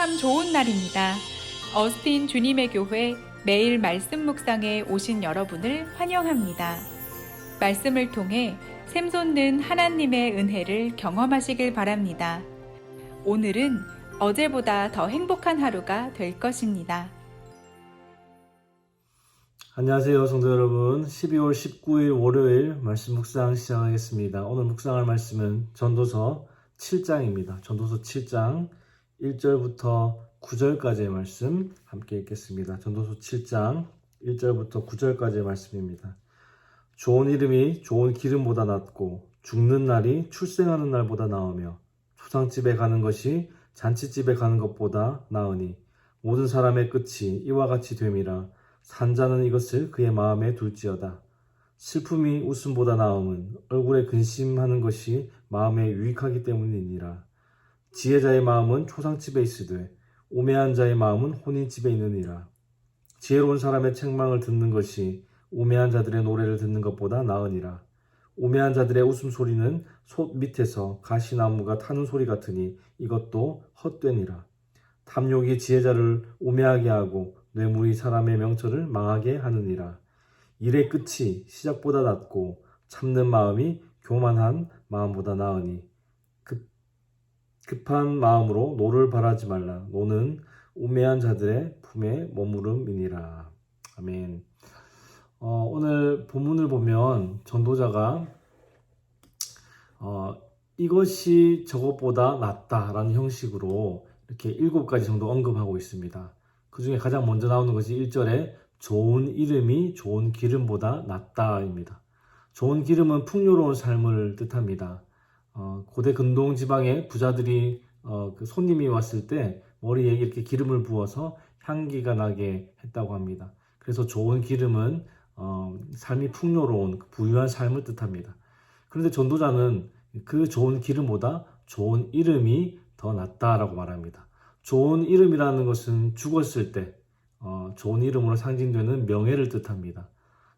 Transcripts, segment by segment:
참 좋은 날입니다. 어스틴 주님의 교회 매일 말씀 묵상에 오신 여러분을 환영합니다. 말씀을 통해 샘솟는 하나님의 은혜를 경험하시길 바랍니다. 오늘은 어제보다 더 행복한 하루가 될 것입니다. 안녕하세요, 성도 여러분. 12월 19일 월요일 말씀 묵상 시작하겠습니다. 오늘 묵상할 말씀은 전도서 7장입니다. 전도서 7장 1절부터 9절까지의 말씀 함께 읽겠습니다. 전도서 7장 1절부터 9절까지의 말씀입니다. 좋은 이름이 좋은 기름보다 낫고 죽는 날이 출생하는 날보다 나으며 초상집에 가는 것이 잔치집에 가는 것보다 나으니 모든 사람의 끝이 이와 같이 됨이라. 산자는 이것을 그의 마음에 둘지어다. 슬픔이 웃음보다 나음은 얼굴에 근심하는 것이 마음에 유익하기 때문이니라. 지혜자의 마음은 초상집에 있으되 우매한 자의 마음은 혼인집에 있느니라. 지혜로운 사람의 책망을 듣는 것이 우매한 자들의 노래를 듣는 것보다 나으니라. 우매한 자들의 웃음소리는 솥 밑에서 가시나무가 타는 소리 같으니 이것도 헛되니라. 탐욕이 지혜자를 우매하게 하고 뇌물이 사람의 명철을 망하게 하느니라. 일의 끝이 시작보다 낫고 참는 마음이 교만한 마음보다 나으니 급한 마음으로 노를 바라지 말라. 노는 우매한 자들의 품에 머무름이니라. 아멘. 오늘 본문을 보면 전도자가 이것이 저것보다 낫다라는 형식으로 이렇게 7가지 정도 언급하고 있습니다. 그 중에 가장 먼저 나오는 것이 1절에 좋은 이름이 좋은 기름보다 낫다입니다. 좋은 기름은 풍요로운 삶을 뜻합니다. 고대 근동 지방의 부자들이 그 손님이 왔을 때 머리에 이렇게 기름을 부어서 향기가 나게 했다고 합니다. 그래서 좋은 기름은 삶이 풍요로운 부유한 삶을 뜻합니다. 그런데 전도자는 그 좋은 기름보다 좋은 이름이 더 낫다라고 말합니다. 좋은 이름이라는 것은 죽었을 때 좋은 이름으로 상징되는 명예를 뜻합니다.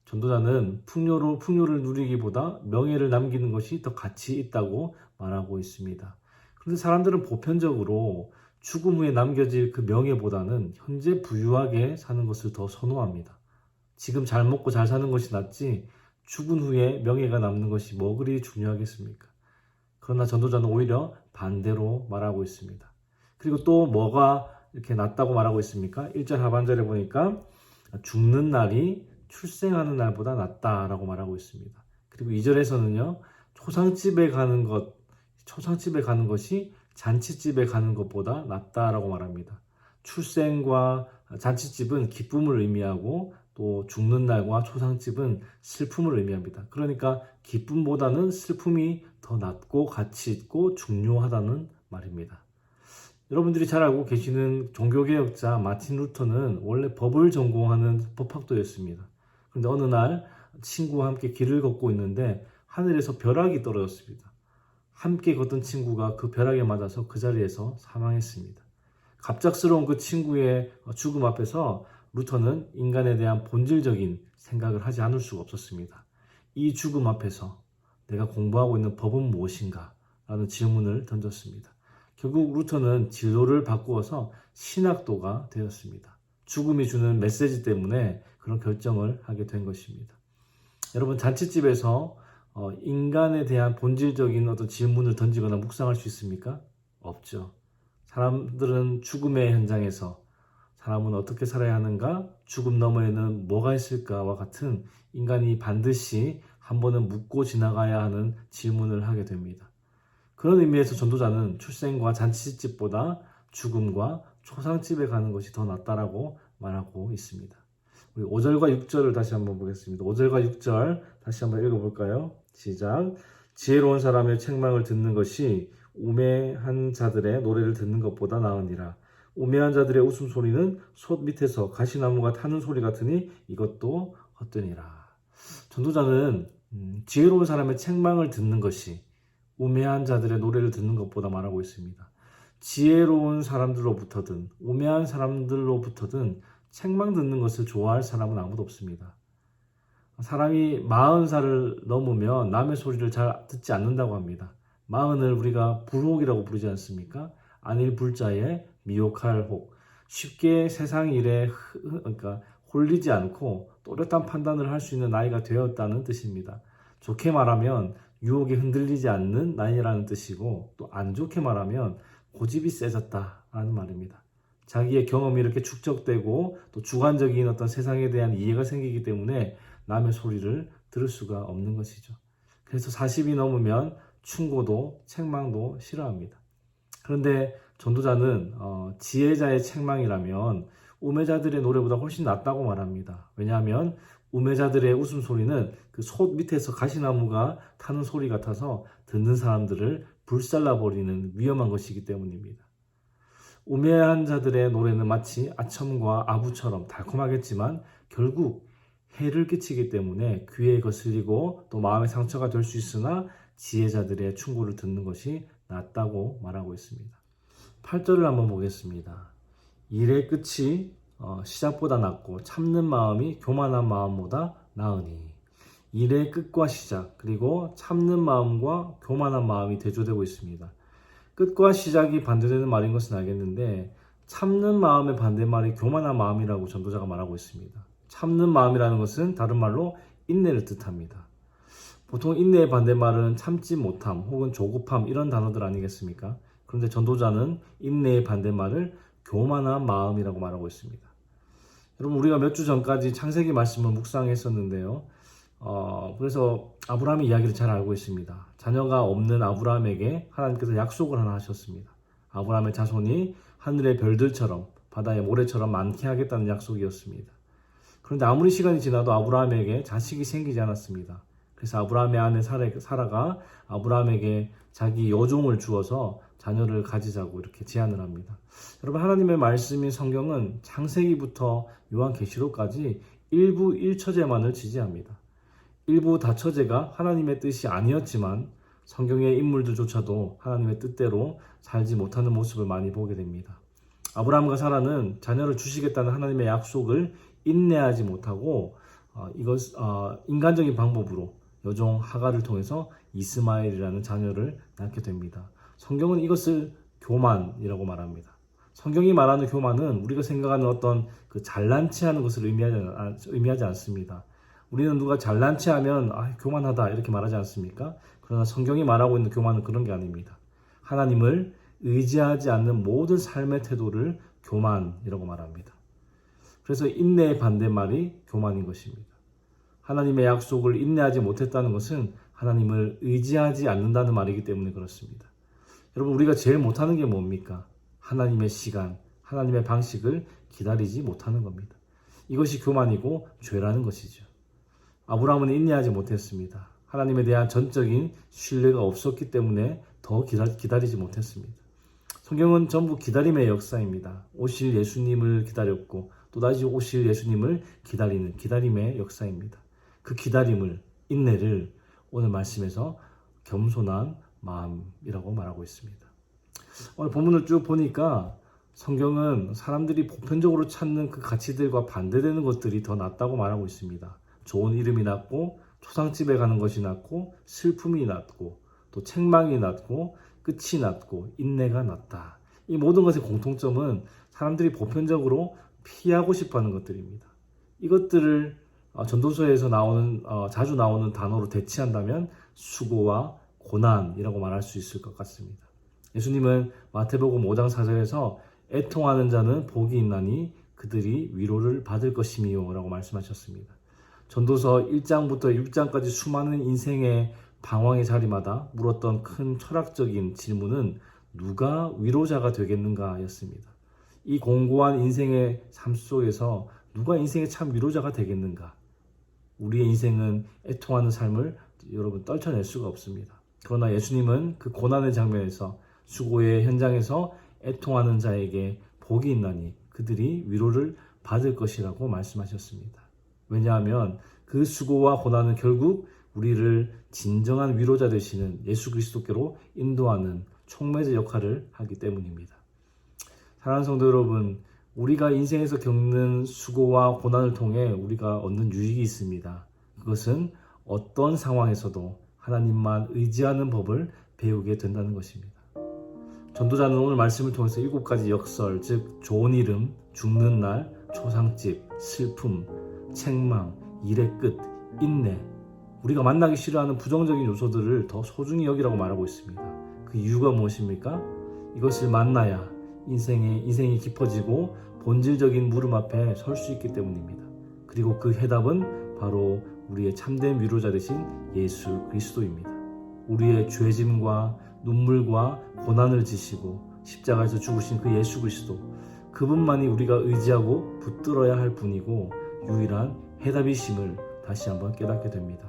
전도자는 풍요를 누리기보다 명예를 남기는 것이 더 가치 있다고 말하고 있습니다. 그런데 사람들은 보편적으로 죽음 후에 남겨질 그 명예보다는 현재 부유하게 사는 것을 더 선호합니다. 지금 잘 먹고 잘 사는 것이 낫지 죽은 후에 명예가 남는 것이 뭐 그리 중요하겠습니까? 그러나 전도자는 오히려 반대로 말하고 있습니다. 그리고 또 뭐가 이렇게 낫다고 말하고 있습니까? 1절 하반절에 보니까 죽는 날이 출생하는 날보다 낫다라고 말하고 있습니다. 그리고 2절에서는요, 초상집에 가는 것이 잔치집에 가는 것보다 낫다라고 말합니다. 출생과 잔치집은 기쁨을 의미하고 또 죽는 날과 초상집은 슬픔을 의미합니다. 그러니까 기쁨보다는 슬픔이 더 낫고 가치 있고 중요하다는 말입니다. 여러분들이 잘 알고 계시는 종교개혁자 마틴 루터는 원래 법을 전공하는 법학도였습니다. 그런데 어느 날 친구와 함께 길을 걷고 있는데 하늘에서 벼락이 떨어졌습니다. 함께 걷던 친구가 그 벼락에 맞아서 그 자리에서 사망했습니다. 갑작스러운 그 친구의 죽음 앞에서 루터는 인간에 대한 본질적인 생각을 하지 않을 수가 없었습니다. 이 죽음 앞에서 내가 공부하고 있는 법은 무엇인가? 라는 질문을 던졌습니다. 결국 루터는 진로를 바꾸어서 신학도가 되었습니다. 죽음이 주는 메시지 때문에 그런 결정을 하게 된 것입니다. 여러분, 잔치집에서 인간에 대한 본질적인 어떤 질문을 던지거나 묵상할 수 있습니까? 없죠. 사람들은 죽음의 현장에서 사람은 어떻게 살아야 하는가? 죽음 너머에는 뭐가 있을까와 같은 인간이 반드시 한 번은 묻고 지나가야 하는 질문을 하게 됩니다. 그런 의미에서 전도자는 출생과 잔치집보다 죽음과 초상집에 가는 것이 더 낫다라고 말하고 있습니다. 우리 5절과 6절을 다시 한번 보겠습니다. 5절과 6절 다시 한번 읽어볼까요? 시작. 지혜로운 사람의 책망을 듣는 것이 우매한 자들의 노래를 듣는 것보다 나으니라. 우매한 자들의 웃음소리는 솥 밑에서 가시나무가 타는 소리 같으니 이것도 헛되니라. 전도자는 지혜로운 사람의 책망을 듣는 것이 우매한 자들의 노래를 듣는 것보다 말하고 있습니다. 지혜로운 사람들로부터든 우매한 사람들로부터든 책망 듣는 것을 좋아할 사람은 아무도 없습니다. 사람이 40살을 넘으면 남의 소리를 잘 듣지 않는다고 합니다. 40을 우리가 불혹이라고 부르지 않습니까? 안일불자의 미혹할 혹, 쉽게 세상 일에 그러니까 홀리지 않고 또렷한 판단을 할 수 있는 나이가 되었다는 뜻입니다. 좋게 말하면 유혹에 흔들리지 않는 나이라는 뜻이고, 또 안 좋게 말하면 고집이 세졌다라는 말입니다. 자기의 경험이 이렇게 축적되고 또 주관적인 어떤 세상에 대한 이해가 생기기 때문에 남의 소리를 들을 수가 없는 것이죠. 그래서 40이 넘으면 충고도 책망도 싫어합니다. 그런데 전도자는 지혜자의 책망이라면 우매자들의 노래보다 훨씬 낫다고 말합니다. 왜냐하면 우매자들의 웃음소리는 그 솥 밑에서 가시나무가 타는 소리 같아서 듣는 사람들을 불살라버리는 위험한 것이기 때문입니다. 우매한 자들의 노래는 마치 아첨과 아부처럼 달콤하겠지만 결국 해를 끼치기 때문에 귀에 거슬리고 또 마음의 상처가 될 수 있으나 지혜자들의 충고를 듣는 것이 낫다고 말하고 있습니다. 8절을 한번 보겠습니다. 일의 끝이 시작보다 낫고 참는 마음이 교만한 마음보다 나으니. 일의 끝과 시작, 그리고 참는 마음과 교만한 마음이 대조되고 있습니다. 끝과 시작이 반대되는 말인 것은 알겠는데 참는 마음의 반대말이 교만한 마음이라고 전도자가 말하고 있습니다. 참는 마음이라는 것은 다른 말로 인내를 뜻합니다. 보통 인내의 반대말은 참지 못함 혹은 조급함 이런 단어들 아니겠습니까? 그런데 전도자는 인내의 반대말을 교만한 마음이라고 말하고 있습니다. 여러분, 우리가 몇 주 전까지 창세기 말씀을 묵상했었는데요. 그래서 아브라함의 이야기를 잘 알고 있습니다. 자녀가 없는 아브라함에게 하나님께서 약속을 하나 하셨습니다. 아브라함의 자손이 하늘의 별들처럼 바다의 모래처럼 많게 하겠다는 약속이었습니다. 그런데 아무리 시간이 지나도 아브라함에게 자식이 생기지 않았습니다. 그래서 아브라함의 아내 사라가 아브라함에게 자기 여종을 주어서 자녀를 가지자고 이렇게 제안을 합니다. 여러분, 하나님의 말씀인 성경은 창세기부터 요한계시록까지 일부 1처제만을 지지합니다. 일부 다처제가 하나님의 뜻이 아니었지만 성경의 인물들조차도 하나님의 뜻대로 살지 못하는 모습을 많이 보게 됩니다. 아브라함과 사라는 자녀를 주시겠다는 하나님의 약속을 인내하지 못하고 인간적인 방법으로 여종 하갈을 통해서 이스마엘이라는 자녀를 낳게 됩니다. 성경은 이것을 교만이라고 말합니다. 성경이 말하는 교만은 우리가 생각하는 어떤 잘난 체하는 것을 의미하지 않습니다. 우리는 누가 잘난 체하면 교만하다 이렇게 말하지 않습니까? 그러나 성경이 말하고 있는 교만은 그런 게 아닙니다. 하나님을 의지하지 않는 모든 삶의 태도를 교만이라고 말합니다. 그래서 인내의 반대말이 교만인 것입니다. 하나님의 약속을 인내하지 못했다는 것은 하나님을 의지하지 않는다는 말이기 때문에 그렇습니다. 여러분, 우리가 제일 못하는 게 뭡니까? 하나님의 시간, 하나님의 방식을 기다리지 못하는 겁니다. 이것이 교만이고 죄라는 것이죠. 아브라함은 인내하지 못했습니다. 하나님에 대한 전적인 신뢰가 없었기 때문에 더 기다리지 못했습니다. 성경은 전부 기다림의 역사입니다. 오실 예수님을 기다렸고 또다시 오실 예수님을 기다리는 기다림의 역사입니다. 그 기다림을, 인내를 오늘 말씀에서 겸손한 마음이라고 말하고 있습니다. 오늘 본문을 쭉 보니까 성경은 사람들이 보편적으로 찾는 그 가치들과 반대되는 것들이 더 낫다고 말하고 있습니다. 좋은 이름이 낫고 초상집에 가는 것이 낫고 슬픔이 낫고 또 책망이 낫고 끝이 낫고 인내가 낫다. 이 모든 것의 공통점은 사람들이 보편적으로 피하고 싶어하는 것들입니다. 이것들을 전도서에서 자주 나오는 단어로 대치한다면 수고와 고난이라고 말할 수 있을 것 같습니다. 예수님은 마태복음 5장 4절에서 애통하는 자는 복이 있나니 그들이 위로를 받을 것이미요 라고 말씀하셨습니다. 전도서 1장부터 6장까지 수많은 인생의 방황의 자리마다 물었던 큰 철학적인 질문은 누가 위로자가 되겠는가 였습니다. 이 공고한 인생의 삶 속에서 누가 인생의 참 위로자가 되겠는가? 우리의 인생은 애통하는 삶을 여러분 떨쳐낼 수가 없습니다. 그러나 예수님은 그 고난의 장면에서 수고의 현장에서 애통하는 자에게 복이 있나니 그들이 위로를 받을 것이라고 말씀하셨습니다. 왜냐하면 그 수고와 고난은 결국 우리를 진정한 위로자 되시는 예수 그리스도께로 인도하는 촉매제 역할을 하기 때문입니다. 사랑하는 성도 여러분, 우리가 인생에서 겪는 수고와 고난을 통해 우리가 얻는 유익이 있습니다. 그것은 어떤 상황에서도 하나님만 의지하는 법을 배우게 된다는 것입니다. 전도자는 오늘 말씀을 통해서 7가지 역설, 즉 좋은 이름, 죽는 날, 초상집, 슬픔, 책망, 일의 끝, 인내, 우리가 만나기 싫어하는 부정적인 요소들을 더 소중히 여기라고 말하고 있습니다. 그 이유가 무엇입니까? 이것을 만나야 인생이 깊어지고 본질적인 물음 앞에 설 수 있기 때문입니다. 그리고 그 해답은 바로 우리의 참된 위로자 되신 예수 그리스도입니다. 우리의 죄짐과 눈물과 고난을 지시고 십자가에서 죽으신 그 예수 그리스도, 그분만이 우리가 의지하고 붙들어야 할 분이고 유일한 해답이심을 다시 한번 깨닫게 됩니다.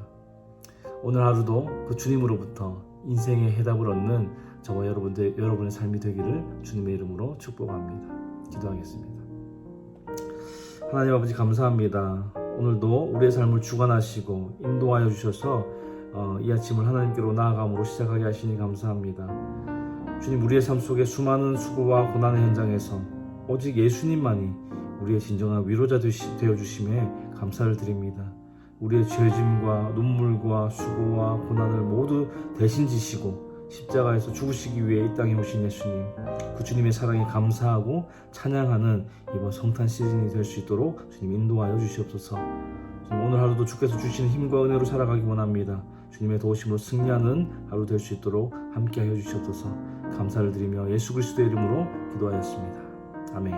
오늘 하루도 그 주님으로부터 인생의 해답을 얻는 저와 여러분의 삶이 되기를 주님의 이름으로 축복합니다. 기도하겠습니다. 하나님 아버지 감사합니다. 오늘도 우리의 삶을 주관하시고 인도하여 주셔서 이 아침을 하나님께로 나아감으로 시작하게 하시니 감사합니다. 주님, 우리의 삶 속에 수많은 수고와 고난의 현장에서 오직 예수님만이 우리의 진정한 위로자 되어주심에 감사를 드립니다. 우리의 죄짐과 눈물과 수고와 고난을 모두 대신 지시고 십자가에서 죽으시기 위해 이 땅에 오신 예수님, 그 주님의 사랑에 감사하고 찬양하는 이번 성탄 시즌이 될 수 있도록 주님 인도하여 주시옵소서. 주님, 오늘 하루도 주께서 주시는 힘과 은혜로 살아가기 원합니다. 주님의 도우심으로 승리하는 하루 될 수 있도록 함께하여 주시옵소서. 감사를 드리며 예수 그리스도의 이름으로 기도하였습니다. 아멘.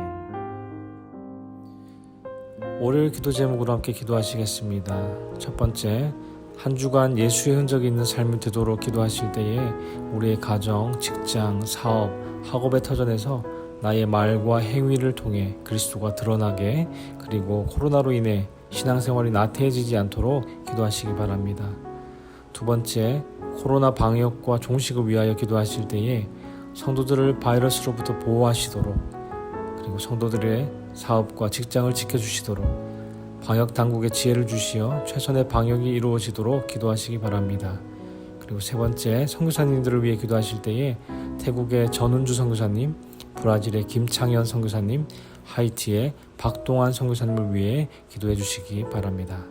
월요일 기도 제목으로 함께 기도하시겠습니다. 첫 번째, 한 주간 예수의 흔적이 있는 삶이 되도록 기도하실 때에 우리의 가정, 직장, 사업, 학업의 터전에서 나의 말과 행위를 통해 그리스도가 드러나게, 그리고 코로나로 인해 신앙생활이 나태해지지 않도록 기도하시기 바랍니다. 두 번째, 코로나 방역과 종식을 위하여 기도하실 때에 성도들을 바이러스로부터 보호하시도록, 그리고 성도들의 사업과 직장을 지켜주시도록 방역 당국에 지혜를 주시어 최선의 방역이 이루어지도록 기도하시기 바랍니다. 그리고 세 번째, 선교사님들을 위해 기도하실 때에 태국의 전은주 선교사님, 브라질의 김창현 선교사님, 하이티의 박동환 선교사님을 위해 기도해 주시기 바랍니다.